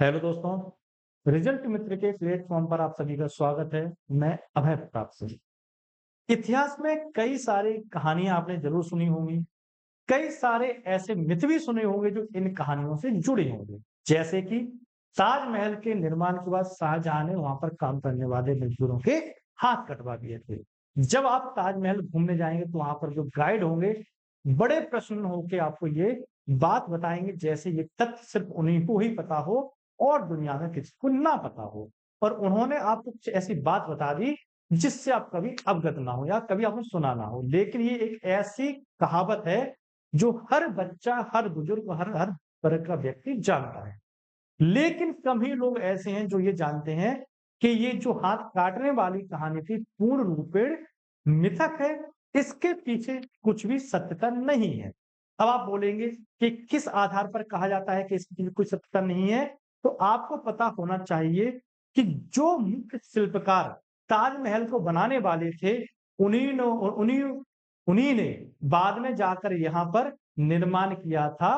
Hello दोस्तों, result मित्र के platform पर आप सभी का स्वागत है। मैं अभय प्रताप सिंह। इतिहास में कई सारी कहानियां आपने जरूर सुनी होंगी। कई सारे ऐसे मिथ भी सुने होंगे जो इन कहानियों से जुड़े होंगे। जैसे कि ताजमहल के निर्माण के बाद शाहजहां ने वहां पर काम करने वाले मजदूरों के हाथ कटवा दिए थे। जब आप ताजमहल घूमने जाएंगे तो वहां पर जो गाइड होंगे बड़े प्रसन्न होकर आपको ये बात बताएंगे, जैसे ये तथ्य सिर्फ उन्हीं को ही पता हो और दुनिया में किसी को ना पता हो। और उन्होंने आपको कुछ ऐसी बात बता दी जिससे आप कभी अवगत ना हो या कभी आपने सुना ना हो, लेकिन ये एक ऐसी कहावत है जो हर बच्चा, हर बुजुर्ग, हर हर वर्ग का व्यक्ति जानता है। लेकिन कम ही लोग ऐसे हैं जो ये जानते हैं कि ये जो हाथ काटने वाली कहानी थी पूर्ण रूपेण मिथक है। इसके पीछे कुछ भी सत्यता नहीं है। अब आप बोलेंगे कि किस आधार पर कहा जाता है कि इसके पीछे कोई सत्यता नहीं है, तो आपको पता होना चाहिए कि जो मुख्य शिल्पकार ताजमहल को बनाने वाले थे उन्हीं ने उन्हीं उन्हीं ने बाद में जाकर यहाँ पर निर्माण किया था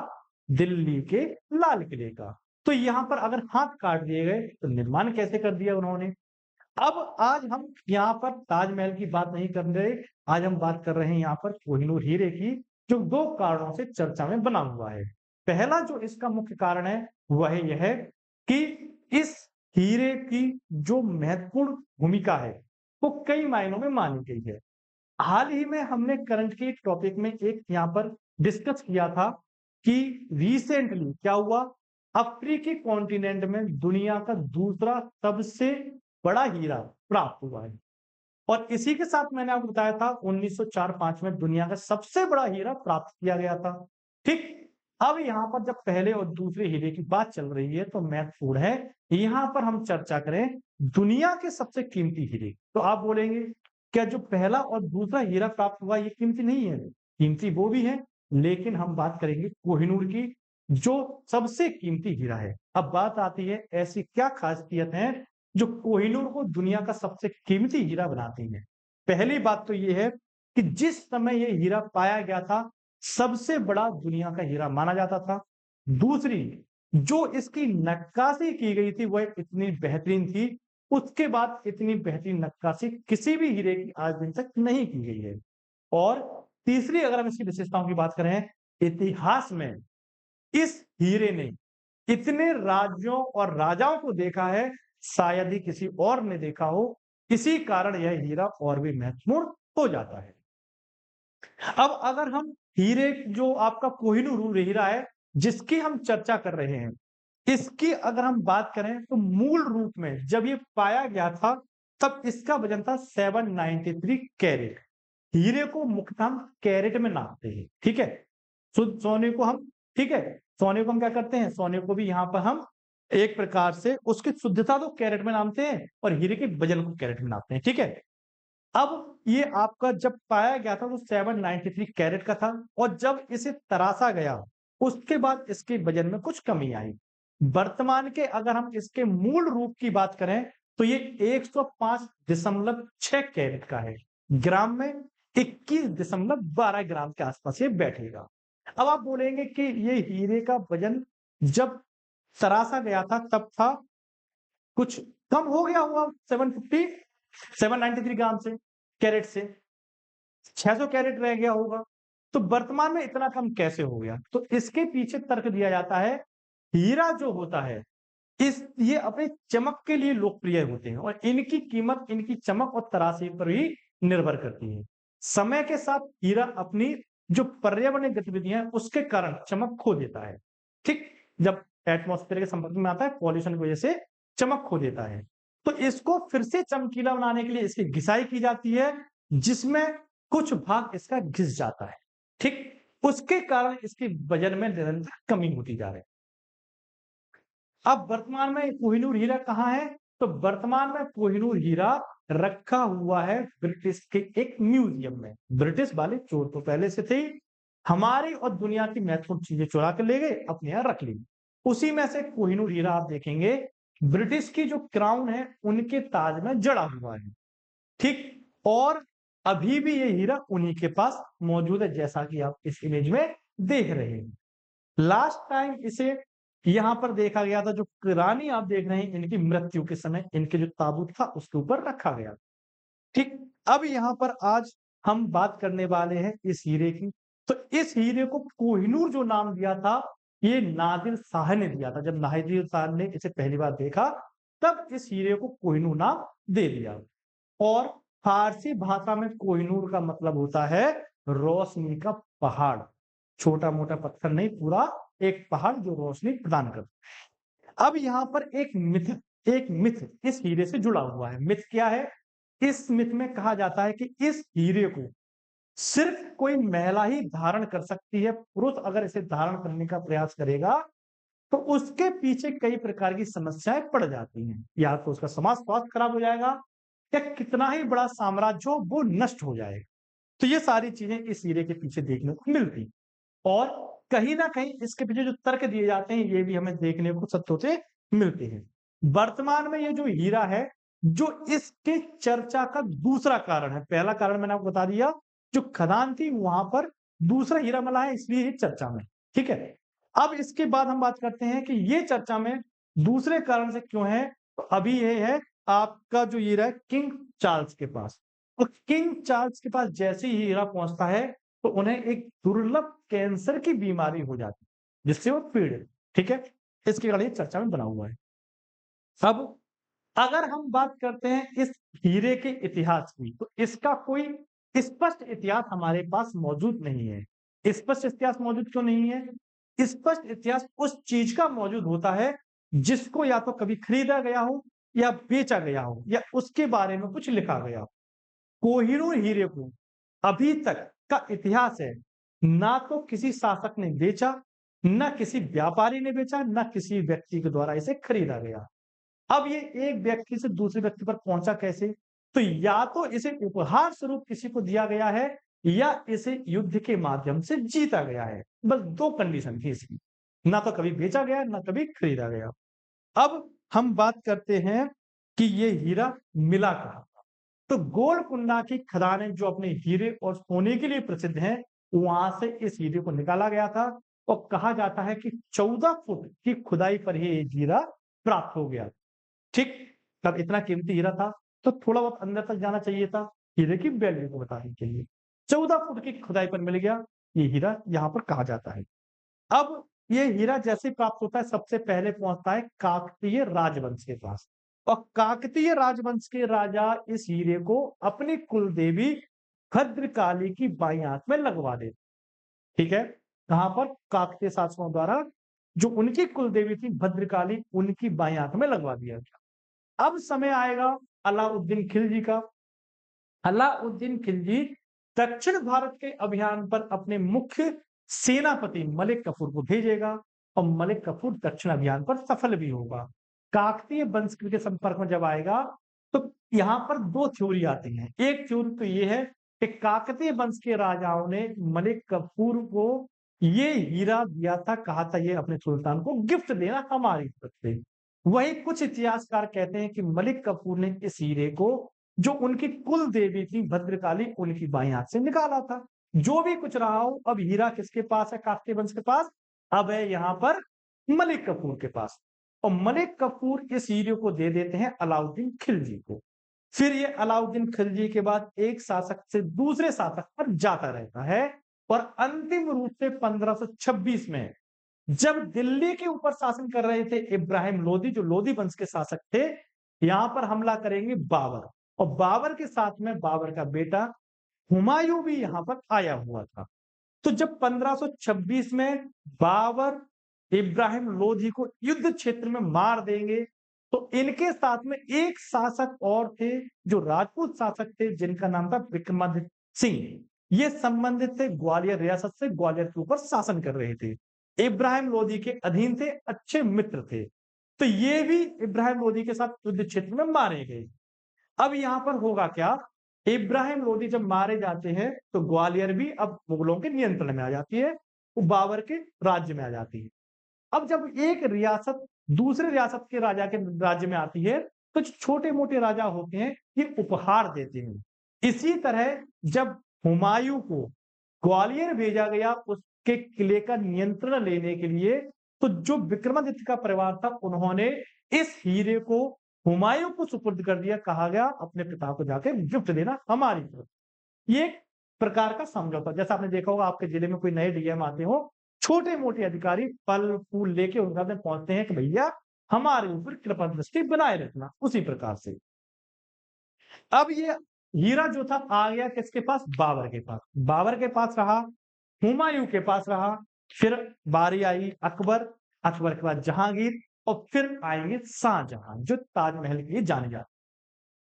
दिल्ली के लाल किले का। तो यहाँ पर अगर हाथ काट दिए गए तो निर्माण कैसे कर दिया उन्होंने। अब आज हम यहाँ पर ताजमहल की बात नहीं कर रहे। आज हम बात कर रहे हैं यहाँ पर कोहिनूर हीरे की, जो दो कारणों से चर्चा में बना हुआ है। पहला जो इसका मुख्य कारण है वह यह है कि इस हीरे की जो महत्वपूर्ण भूमिका है वो कई मायनों में मानी गई है। हाल ही में हमने करंट के टॉपिक में एक यहाँ पर डिस्कस किया था कि रिसेंटली क्या हुआ, अफ्रीकी कॉन्टिनेंट में दुनिया का दूसरा सबसे बड़ा हीरा प्राप्त हुआ है। और इसी के साथ मैंने आपको बताया था 1904-5 में दुनिया का सबसे बड़ा हीरा प्राप्त किया गया था। ठीक। अब यहाँ पर जब पहले और दूसरे हीरे की बात चल रही है तो महत्वपूर्ण है यहाँ पर हम चर्चा करें दुनिया के सबसे कीमती हीरे। तो आप बोलेंगे क्या जो पहला और दूसरा हीरा प्राप्त हुआ ये कीमती नहीं है? कीमती वो भी है, लेकिन हम बात करेंगे कोहिनूर की जो सबसे कीमती हीरा है। अब बात आती है ऐसी क्या खासियत है जो कोहिनूर को दुनिया का सबसे कीमती हीरा बनाती है। पहली बात तो ये है कि जिस समय ये हीरा पाया गया था सबसे बड़ा दुनिया का हीरा माना जाता था। दूसरी, जो इसकी नक्काशी की गई थी वह इतनी बेहतरीन थी। उसके बाद इतनी बेहतरीन नक्काशी किसी भी हीरे की आज दिन तक नहीं की गई है। और तीसरी, अगर हम इसकी विशेषताओं की बात करें, इतिहास में इस हीरे ने इतने राज्यों और राजाओं को देखा है शायद ही किसी और ने देखा हो। इसी कारण यह हीरा और भी महत्वपूर्ण हो जाता है। अब अगर हम हीरे जो आपका कोहिनूर हीरा है जिसकी हम चर्चा कर रहे हैं, इसकी अगर हम बात करें तो मूल रूप में जब ये पाया गया था तब इसका वजन था 793 कैरेट। हीरे को मुख्यतः हम कैरेट में नापते हैं, ठीक है। शुद्ध सोने को हम, ठीक है, सोने को हम क्या करते हैं, सोने को भी यहाँ पर हम एक प्रकार से उसकी शुद्धता तो कैरेट में नापते हैं और हीरे के वजन को कैरेट में नापते हैं, ठीक है। अब ये आपका जब पाया गया था तो 793 कैरेट का था और जब इसे तराशा गया उसके बाद इसके वजन में कुछ कमी आई। वर्तमान के अगर हम इसके मूल रूप की बात करें तो ये 105.6 कैरेट का है। ग्राम में 21.12 ग्राम के आसपास ये बैठेगा। अब आप बोलेंगे कि ये हीरे का वजन जब तराशा गया था तब था कुछ कम हो गया होगा 750 793 ग्राम से, कैरेट से 600 कैरेट रह गया होगा। तो वर्तमान में इतना कम कैसे हो गया? तो इसके पीछे तर्क दिया जाता है हीरा जो होता है इस ये अपनी चमक के लिए लोकप्रिय होते हैं और इनकी कीमत इनकी चमक और तराशी पर ही निर्भर करती है। समय के साथ हीरा अपनी जो पर्यावरणीय गतिविधियां हैं उसके कारण चमक खो देता है। ठीक। जब एटमॉस्फेयर के संपर्क में आता है पॉल्यूशन की वजह से चमक खो देता है। तो इसको फिर से चमकीला बनाने के लिए इसकी घिसाई की जाती है जिसमें कुछ भाग इसका घिस जाता है। ठीक। उसके कारण इसके वजन में निरंतर कमी होती जा रही है। अब वर्तमान में कोहिनूर हीरा कहाँ है? तो वर्तमान में कोहिनूर हीरा रखा हुआ है ब्रिटिश के एक म्यूजियम में। ब्रिटिश वाले चोर तो पहले से थे ही, हमारी और दुनिया की महत्वपूर्ण चीजें चुरा कर ले गए, अपने यहां रख ली। उसी में से कोहिनूर हीरा आप देखेंगे ब्रिटिश की जो क्राउन है उनके ताज में जड़ा हुआ है। ठीक। और अभी भी ये हीरा उन्हीं के पास मौजूद है जैसा कि आप इस इमेज में देख रहे हैं। लास्ट टाइम इसे यहाँ पर देखा गया था, जो रानी आप देख रहे हैं, इनकी मृत्यु के समय इनके जो ताबूत था उसके ऊपर रखा गया। ठीक, अब यहाँ पर आज हम बात करने वाले हैं इस हीरे की। तो इस हीरे को कोहिनूर जो नाम दिया था, ये नादिर शाह ने दिया था। जब नादिर शाह ने इसे पहली बार देखा, तब इस हीरे को कोहिनूर नाम दे दिया। और फारसी भाषा में कोहिनूर का मतलब होता है रोशनी का पहाड़। छोटा मोटा पत्थर नहीं, पूरा एक पहाड़ जो रोशनी प्रदान करता है। अब यहाँ पर एक मिथ इस हीरे से जुड़ा हुआ है। मिथ क्या है? इस मिथ में कहा जाता है कि इस हीरे को सिर्फ कोई महिला ही धारण कर सकती है। पुरुष अगर इसे धारण करने का प्रयास करेगा तो उसके पीछे कई प्रकार की समस्याएं पड़ जाती हैं। या तो उसका समाज स्वास्थ्य खराब हो जाएगा, या कितना ही बड़ा साम्राज्य हो वो नष्ट हो जाएगा। तो ये सारी चीजें इस हीरे के पीछे देखने को मिलती। और कहीं ना कहीं इसके पीछे जो तर्क दिए जाते हैं, ये भी हमें देखने को सत्य होते मिलते हैं। वर्तमान में ये जो हीरा है, जो इसके चर्चा का दूसरा कारण है। पहला कारण मैंने आपको बता दिया, जो खदान थी वहां पर दूसरा हीरा मिला है, इसलिए ये चर्चा में। ठीक है, अब इसके बाद हम बात करते हैं कि ये चर्चा में दूसरे कारण से क्यों है। तो अभी ये है आपका जो हीरा है किंग चार्ल्स के पास। और किंग चार्ल्स के पास जैसे ही हीरा पहुंचता है, तो उन्हें एक दुर्लभ कैंसर की बीमारी हो जाती है, जिससे वो पीड़ित। ठीक है, इसके लिए चर्चा में बना हुआ है। अब अगर हम बात करते हैं इस हीरे के इतिहास की, तो इसका कोई स्पष्ट इतिहास हमारे पास मौजूद नहीं है। स्पष्ट इतिहास मौजूद क्यों नहीं है? स्पष्ट इतिहास उस चीज का मौजूद होता है जिसको या तो कभी खरीदा गया हो, या बेचा गया हो, या उसके बारे में कुछ लिखा गया हो। कोहिनूर हीरे को अभी तक का इतिहास है, ना तो किसी शासक ने बेचा, ना किसी व्यापारी ने बेचा, ना किसी व्यक्ति के द्वारा इसे खरीदा गया। अब ये एक व्यक्ति से दूसरे व्यक्ति पर पहुंचा कैसे? तो या तो इसे उपहार स्वरूप किसी को दिया गया है, या इसे युद्ध के माध्यम से जीता गया है। बस दो कंडीशन थी इसकी, ना तो कभी बेचा गया, ना कभी खरीदा गया। अब हम बात करते हैं कि ये हीरा मिला कहाँ। तो गोलकुंडा की खदानें जो अपने हीरे और सोने के लिए प्रसिद्ध हैं, वहां से इस हीरे को निकाला गया था। और कहा जाता है कि 14 फुट की खुदाई पर ही ये हीरा प्राप्त हो गया। ठीक, तब इतना कीमती हीरा था, तो थोड़ा बहुत अंदर तक जाना चाहिए था हीरे की वैल्यू को बताने के लिए। 14 फुट की खुदाई पर मिल गया ये हीरा, यहाँ पर कहा जाता है। अब ये हीरा जैसे प्राप्त होता है, सबसे पहले पहुंचता है काकतीय राजवंश के पास। और काकतीय राजवंश के राजा इस हीरे को अपनी कुल देवी भद्रकाली की बाईं आंख में लगवा देते। ठीक है, कहां पर? काकतीय शासकों द्वारा जो उनकी कुल देवी थी भद्रकाली, उनकी बाईं आंख में लगवा दिया गया। अब समय आएगा अलाउद्दीन खिलजी का। अलाउद्दीन खिलजी दक्षिण भारत के अभियान पर अपने मुख्य सेनापति मलिक कफूर को भेजेगा, और मलिक कफूर दक्षिण अभियान पर सफल भी होगा। काकतीय वंश के संपर्क में जब आएगा, तो यहाँ पर दो थ्योरी आती हैं। एक थ्योरी तो ये है कि काकतीय वंश के राजाओं ने मलिक कफूर को ये हीरा दिया था, कहा था ये अपने सुल्तान को गिफ्ट देना हमारी तरफ से। वही कुछ इतिहासकार कहते हैं कि मलिक कफूर ने इस हीरे को, जो उनकी कुल देवी थी भद्रकाली, उनकी बाईं हाथ से निकाला था। जो भी कुछ रहा हो, अब हीरा किसके पास है? काकतीय वंश के पास। अब है यहाँ पर मलिक कफूर के पास। और मलिक कफूर इस हीरे को दे देते हैं अलाउद्दीन खिलजी को। फिर ये अलाउद्दीन खिलजी के बाद एक शासक से दूसरे शासक पर जाता रहता है। और अंतिम रूप से 1526 में जब दिल्ली के ऊपर शासन कर रहे थे इब्राहिम लोदी, जो लोदी वंश के शासक थे, यहां पर हमला करेंगे बाबर। और बाबर के साथ में बाबर का बेटा हुमायूं भी यहां पर आया हुआ था। तो जब 1526 में बाबर इब्राहिम लोधी को युद्ध क्षेत्र में मार देंगे, तो इनके साथ में एक शासक और थे, जो राजपूत शासक थे, जिनका नाम था विक्रमादित्य सिंह। ये संबंधित थे ग्वालियर रियासत से, ग्वालियर के ऊपर शासन कर रहे थे, इब्राहिम लोधी के अधीन थे, अच्छे मित्र थे। तो ये भी इब्राहिम लोधी के साथ युद्ध क्षेत्र में मारे गए। अब यहां पर होगा क्या? इब्राहिम लोधी जब मारे जाते हैं, तो ग्वालियर भी अब मुगलों के नियंत्रण में आ जाती है, वो बाबर के राज्य में आ जाती है। अब जब एक रियासत दूसरे रियासत के राजा के राज्य में आती है, तो छोटे मोटे राजा होते हैं, ये उपहार देते हैं। इसी तरह जब हुमायूं को ग्वालियर भेजा गया उसके किले का नियंत्रण लेने के लिए, तो जो विक्रमादित्य का परिवार था, उन्होंने इस हीरे को हुमायूं को सुपुर्द कर दिया। कहा गया अपने पिता को जाके गिफ्ट देना हमारी तरफ। ये एक प्रकार का समझौता। जैसा आपने देखा होगा, आपके जिले में कोई नए डीएम आते हो, छोटे मोटे अधिकारी फल फूल लेके उनका में पहुंचते हैं कि भैया हमारे ऊपर कृपा दृष्टि बनाए रखना। उसी प्रकार से अब ये हीरा जो था आ गया किसके पास? बाबर के पास। बाबर के पास रहा, हुमायूं के पास रहा, फिर बारी आई अकबर, अकबर के बाद जहांगीर, और फिर आएंगे शाहजहां जो ताजमहल के लिए जाने जाते।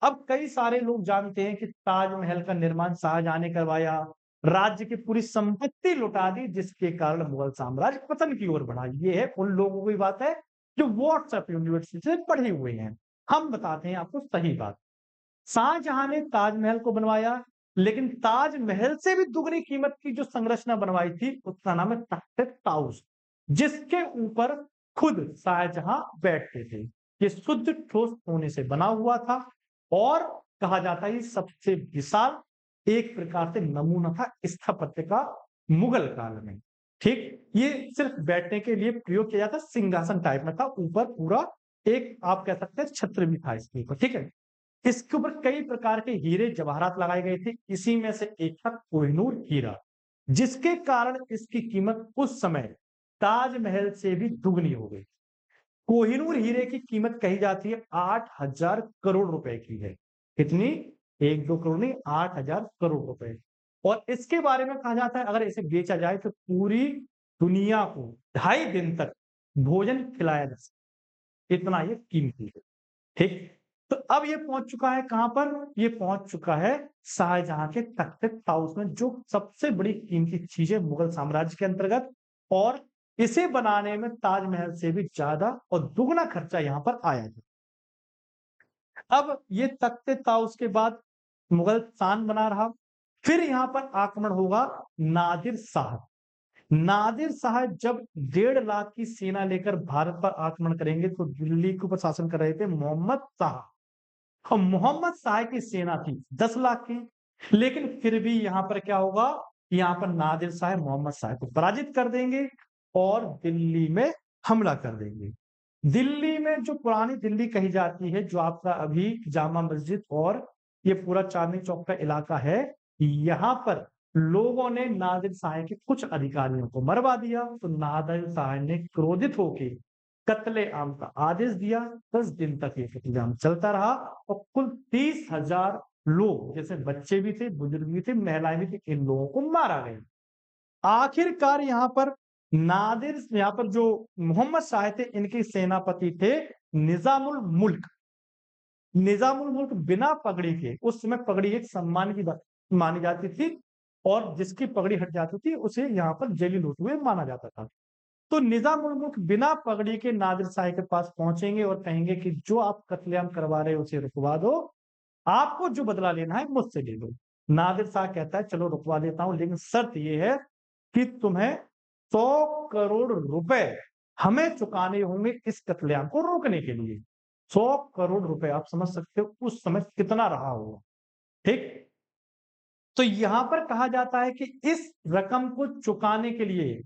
अब कई सारे लोग जानते हैं कि ताजमहल का निर्माण शाहजहां ने करवाया, राज्य की पूरी संपत्ति लुटा दी, जिसके कारण मुगल साम्राज्य पतन की ओर बढ़ा। ये है उन लोगों की बात है जो व्हाट्सएप यूनिवर्सिटी से पढ़े हुए हैं। हम बताते हैं आपको सही बात। शाहजहां ने ताजमहल को बनवाया, लेकिन ताजमहल से भी दुगनी कीमत की जो संरचना बनवाई थी उसका नाम है तख्त ताउस, जिसके ऊपर खुद शाहजहां बैठते थे। ये शुद्ध ठोस होने से बना हुआ था और कहा जाता है ये सबसे विशाल एक प्रकार से नमूना था स्थापत्य का मुगल काल में। ठीक, ये सिर्फ बैठने के लिए प्रयोग किया जाता, सिंहासन टाइप में था, ऊपर पूरा एक आप कह सकते हैं छत्र भी था इसके ऊपर। ठीक है, इसके ऊपर कई प्रकार के हीरे जवाहरात लगाए गए थे। इसी में से एक था कोहिनूर हीरा, जिसके कारण इसकी कीमत उस समय ताजमहल से भी दुगनी हो गई। कोहिनूर हीरे की कीमत कही जाती है 8,000 करोड़ रुपए की है। कितनी? 1-2 करोड़ नहीं, 8,000 करोड़ रुपए। और इसके बारे में कहा जाता है अगर इसे बेचा जाए तो पूरी दुनिया को 2.5 दिन तक भोजन खिलाया जा सकता, इतना ये कीमती है। ठीक, तो अब ये पहुंच चुका है कहां पर? ये पहुंच चुका है शाहजहां के तख्त ताउस में, जो सबसे बड़ी कीमती चीज है मुगल साम्राज्य के अंतर्गत। और इसे बनाने में ताजमहल से भी ज्यादा और दुगना खर्चा यहां पर आया है। अब ये तख्त ताउस के बाद मुगल शान बना रहा। फिर यहां पर आक्रमण होगा नादिर शाह। नादिर शाह जब 1.5 लाख की सेना लेकर भारत पर आक्रमण करेंगे, तो दिल्ली के ऊपर शासन कर रहे थे मोहम्मद शाह, और मोहम्मद शाह की सेना थी 10 लाख की। लेकिन फिर भी यहां पर क्या होगा? यहां पर नादिर शाह मोहम्मद शाह को पराजित कर देंगे और दिल्ली में हमला कर देंगे। दिल्ली में जो पुरानी दिल्ली कही जाती है, जो आपका अभी जामा मस्जिद और ये पूरा चांदनी चौक का इलाका है, यहाँ पर लोगों ने नादिर शाह के कुछ अधिकारियों को मरवा दिया। तो नादिर शाह ने क्रोधित होकर कत्ले आम का आदेश दिया। 10 दिन तक ये कत्लेआम चलता रहा और कुल 30,000 लोग, जैसे बच्चे भी थे, बुजुर्ग भी थे, महिलाएं भी थी, इन लोगों को मारा गया। आखिरकार यहाँ पर यहाँ पर जो मोहम्मद शाह थे, इनके सेनापति थे निजामुल मुल्क। निजामुल मुल्क बिना पगड़ी के, उस समय पगड़ी एक सम्मान की बात मानी जाती थी, और जिसकी पगड़ी हट जाती थी उसे यहाँ पर जलील होते हुए माना जाता था। तो निजामुल मुल्क बिना पगड़ी के नादिर शाह के पास पहुंचेंगे और कहेंगे कि जो आप कत्लेआम करवा रहे हो उसे रुकवा दो, आपको जो बदला लेना है मुझसे ले लो। नादिर शाह कहता है चलो रुकवा देता हूं, लेकिन शर्त यह है कि तुम्हें 100 करोड़ रुपए हमें चुकाने होंगे इस कत्लेआम को रोकने के लिए। 100 करोड़ रुपए, आप समझ सकते हो उस समय कितना रहा होगा। ठीक, तो यहां पर कहा जाता है कि इस रकम को चुकाने के लिए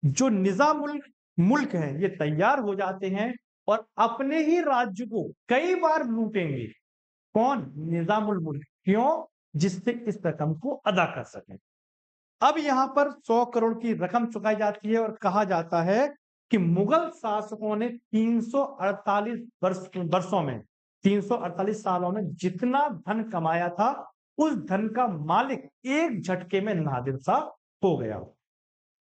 जो निजामुल मुल्क है ये तैयार हो जाते हैं और अपने ही राज्य को कई बार लूटेंगे। कौन? निजामुल मुल्क। क्यों? जिससे इस रकम को अदा कर सकें। अब यहां पर 100 करोड़ की रकम चुकाई जाती है और कहा जाता है कि मुगल शासकों ने 348 वर्षों में, 348 सालों में जितना धन कमाया था, उस धन का मालिक एक झटके में नादिर शाह हो गया।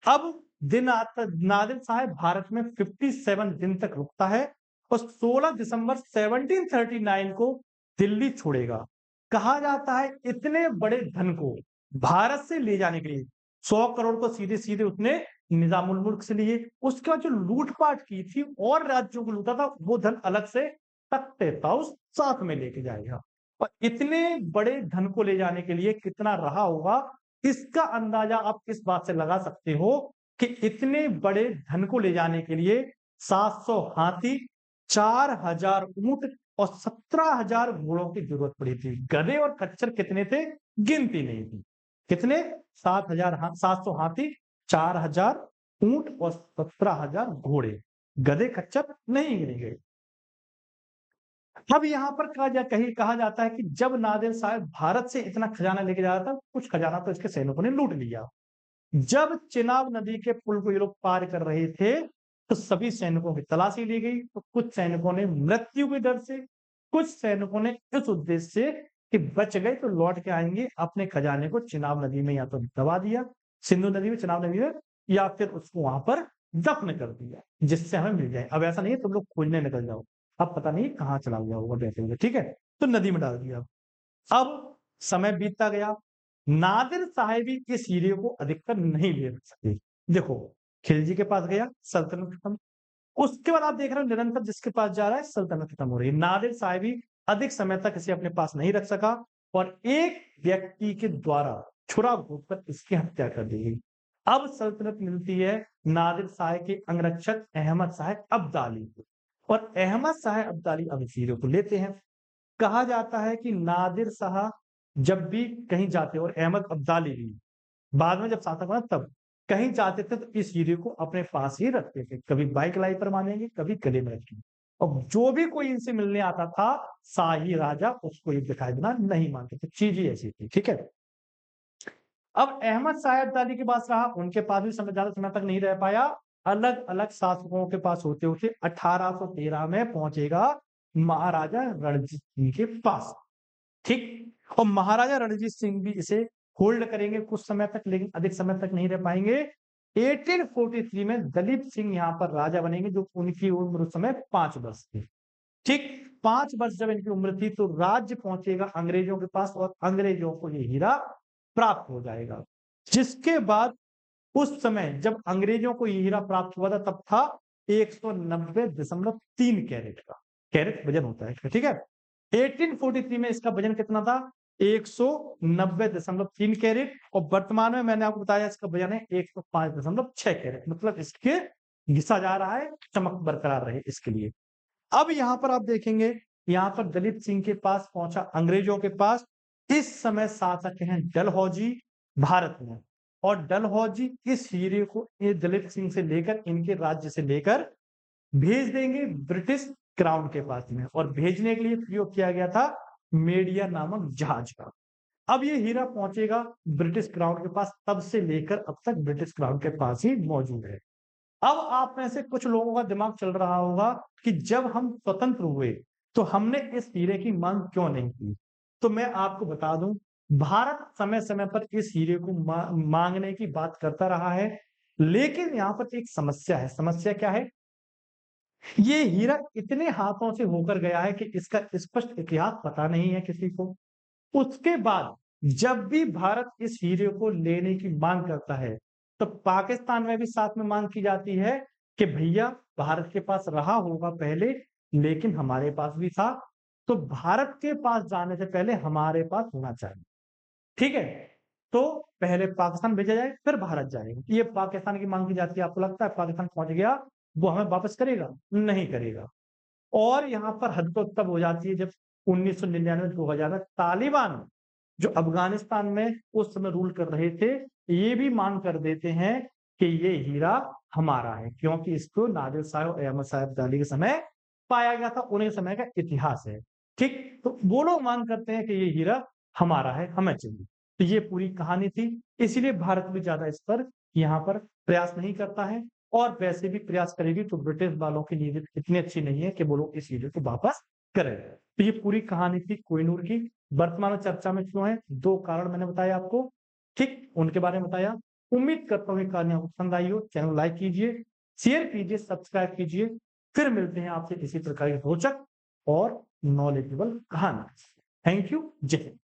अब नादिर शाह भारत में 57 दिन तक रुकता है और 16 दिसंबर 1739 को दिल्ली छोड़ेगा। कहा जाता है इतने बड़े धन को भारत से ले जाने के लिए 100 करोड़ को सीधे सीधे उसने निजामुल मुल्क से लिए। उसके बाद जो लूटपाट की थी और राज्यों को लूटा था, वो धन अलग से तख्त ताउस साथ में लेके जाएगा। और इतने बड़े धन को ले जाने के लिए कितना रहा होगा, इसका अंदाजा आप इस बात से लगा सकते हो कि इतने बड़े धन को ले जाने के लिए 700 हाथी, 4,000 ऊंट और 17,000 घोड़ों की जरूरत पड़ी थी। गधे और खच्चर कितने थे? गिनती नहीं थी। कितने? 7,000 700 हाथी, 4,000 ऊंट और 17,000 घोड़े, गधे खच्चर नहीं गिने गए। अब यहाँ पर कहा जाता है कि जब नादिर साहब भारत से इतना खजाना लेके जा रहा था, कुछ खजाना तो इसके सैनिकों ने लूट लिया। जब चिनाब नदी के पुल को ये लोग पार कर रहे थे, तो सभी सैनिकों की तलाशी ली गई। तो कुछ सैनिकों ने मृत्यु के डर से, कुछ सैनिकों ने इस उद्देश्य से कि बच गए तो लौट के आएंगे, अपने खजाने को चिनाब नदी में या तो दबा दिया, सिंधु नदी में, चिनाब नदी में, या फिर उसको वहां पर दफन कर दिया, जिससे हमें मिल जाए। अब ऐसा नहीं है तुम लोग खोजने निकल जाओ, अब पता नहीं कहाँ चला गया होगा बैठे हुए, ठीक है, तो नदी में डाल दिया। अब समय बीतता गया, नादिर साहिबी इस हीरे को अधिकतर नहीं ले सके। देखो, खिलजी के पास गया, सल्तनत खत्म। उसके बाद आप देख रहे हो निरंतर जिसके पास जा रहा है, सल्तनत खत्म हो रही है। नादिर साहिबी अधिक समय तक इसे अपने पास नहीं रख सका और एक व्यक्ति के द्वारा छुरा घोंपकर इसकी हत्या कर दी गई। अब सल्तनत मिलती है नादिर शाह के अंगरक्षक अहमद शाह अब्दाली को, और अहमद शाह अब्दाली अब इस हीरे को लेते हैं। कहा जाता है कि नादिर शाह जब भी कहीं जाते, और अहमद अब्दाली भी बाद में जब शासक बना तब कहीं जाते थे, तो इस हीरे को अपने पास ही रखते थे। कभी बाइक लाई पर मानेंगे, कभी गले में रखेंगे, और जो भी कोई इनसे मिलने आता था, शाही राजा उसको ये दिखाई देना नहीं मानते थे। चीज ही ऐसी थी, ठीक है। अब अहमद शाह अब्दाली के पास रहा, उनके पास भी ज्यादा समय तक नहीं रह पाया। अलग अलग शासकों के पास होते होते 1813 में पहुंचेगा महाराजा रणजीत सिंह के पास, ठीक। और महाराजा रणजीत सिंह भी इसे होल्ड करेंगे कुछ समय तक, लेकिन अधिक समय तक नहीं रह पाएंगे। 1843 में दलीप सिंह यहाँ पर राजा बनेंगे, जो उनकी उम्र उस समय 5 वर्ष थी, ठीक। 5 वर्ष जब इनकी उम्र थी, तो राज्य पहुंचेगा अंग्रेजों के पास, और अंग्रेजों को ये हीरा प्राप्त हो जाएगा। जिसके बाद उस समय जब अंग्रेजों को ये हीरा प्राप्त हुआ था, तब था 190.3 कैरेट का, कैरेट वजन होता है, ठीक है। 1843 में इसका वजन कितना था, 190.3 कैरेट, और वर्तमान में मैंने आपको बताया इसका वजन है 105.6 कैरेट। मतलब इसके घिसा जा रहा है, चमक बरकरार रहे इसके लिए। अब यहां पर आप देखेंगे, यहां पर दलीप सिंह के पास पहुंचा अंग्रेजों के पास। इस समय शासक हैं डलहौजी भारत में, और डलहौजी इस हीरे को दलीप सिंह से लेकर, इनके राज्य से लेकर भेज देंगे ब्रिटिश क्राउन के पास में, और भेजने के लिए प्रयोग किया गया था मेडिया नामक जहाज का। अब ये हीरा पहुंचेगा ब्रिटिश क्राउन के पास, तब से लेकर अब तक ब्रिटिश क्राउन के पास ही मौजूद है। अब आप में से कुछ लोगों का दिमाग चल रहा होगा कि जब हम स्वतंत्र हुए तो हमने इस हीरे की मांग क्यों नहीं की। तो मैं आपको बता दूं, भारत समय समय पर इस हीरे को मांगने की बात करता रहा है, लेकिन यहाँ पर एक समस्या है। समस्या क्या है, ये हीरा इतने हाथों से होकर गया है कि इसका स्पष्ट इतिहास पता नहीं है किसी को। उसके बाद जब भी भारत इस हीरे को लेने की मांग करता है, तो पाकिस्तान में भी साथ में मांग की जाती है कि भैया भारत के पास रहा होगा पहले, लेकिन हमारे पास भी था, तो भारत के पास जाने से पहले हमारे पास होना चाहिए, ठीक है। तो पहले पाकिस्तान भेजा जाए, फिर भारत जाएगा। ये पाकिस्तान की मांग की जाती है। आपको लगता है पाकिस्तान पहुंच गया वो हमें वापस करेगा? नहीं करेगा। और यहाँ पर हद तो तब हो जाती है जब 1999-2000 में तालिबान, जो अफगानिस्तान में उस समय रूल कर रहे थे, ये भी मांग कर देते हैं कि ये हीरा हमारा है, क्योंकि इसको नादिर शाह और अहमद शाह अब्दाली के समय पाया गया था। उन्हीं समय का इतिहास है, ठीक। तो वो लोग मांग करते हैं कि ये हीरा हमारा है, हमें चाहिए। तो ये पूरी कहानी थी। इसीलिए भारत भी ज्यादा इस पर यहाँ पर प्रयास नहीं करता है, और वैसे भी प्रयास करेगी तो ब्रिटिश वालों की नीयत इतनी अच्छी नहीं है कि वो लोग इस हीरे को वापस करें। तो ये पूरी कहानी थी कोहिनूर की। वर्तमान में चर्चा में क्यों है, 2 कारण मैंने बताया आपको, ठीक, उनके बारे में बताया। उम्मीद करता हूँ ये कहानी आपको पसंद आई हो। चैनल लाइक कीजिए, शेयर कीजिए, सब्सक्राइब कीजिए। फिर मिलते हैं आपसे इसी प्रकार की रोचक और नॉलेजेबल कहानी। थैंक यू, जय हिंद।